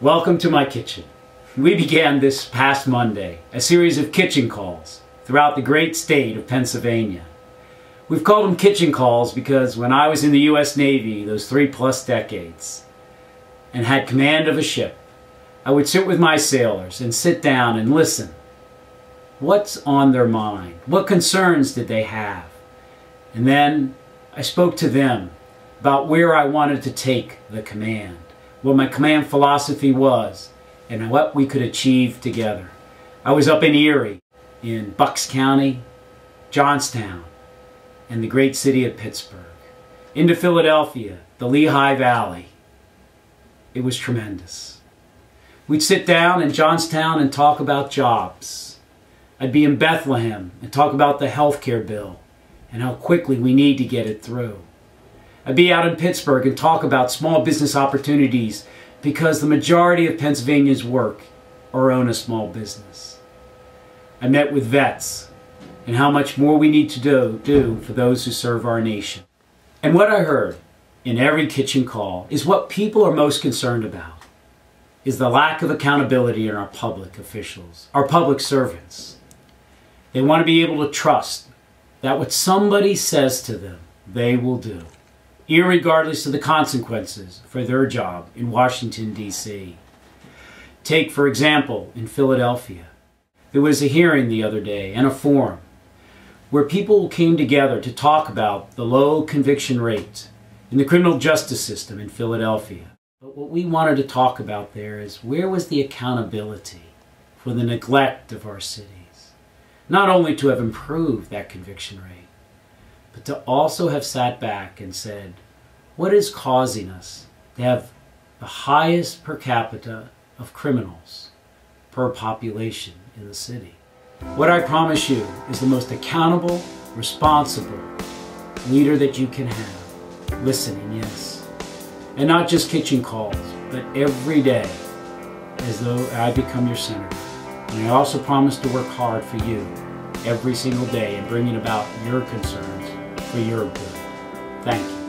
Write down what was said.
Welcome to my kitchen. We began this past Monday a series of kitchen calls throughout the great state of Pennsylvania. We've called them kitchen calls because when I was in the U.S. Navy those 3+ decades and had command of a ship, I would sit with my sailors and sit down and listen. What's on their mind? What concerns did they have? And then I spoke to them about where I wanted to take the command, what my command philosophy was, and what we could achieve together. I was up in Erie, in Bucks County, Johnstown, and the great city of Pittsburgh, into Philadelphia, the Lehigh Valley. It was tremendous. We'd sit down in Johnstown and talk about jobs. I'd be in Bethlehem and talk about the healthcare bill and how quickly we need to get it through. I'd be out in Pittsburgh and talk about small business opportunities because the majority of Pennsylvanians work or own a small business. I met with vets and how much more we need to do for those who serve our nation. And what I heard in every kitchen call is what people are most concerned about is the lack of accountability in our public officials, our public servants. They want to be able to trust that what somebody says to them, they will do, irregardless of the consequences for their job in Washington, D.C. Take, for example, in Philadelphia. There was a hearing the other day and a forum where people came together to talk about the low conviction rate in the criminal justice system in Philadelphia. But what we wanted to talk about there is where was the accountability for the neglect of our cities? Not only to have improved that conviction rate, but to also have sat back and said, what is causing us to have the highest per capita of criminals per population in the city? What I promise you is the most accountable, responsible leader that you can have. Listening, yes. And not just kitchen calls, but every day as though I become your senator. And I also promise to work hard for you every single day in bringing about your concerns for your good. Thank you.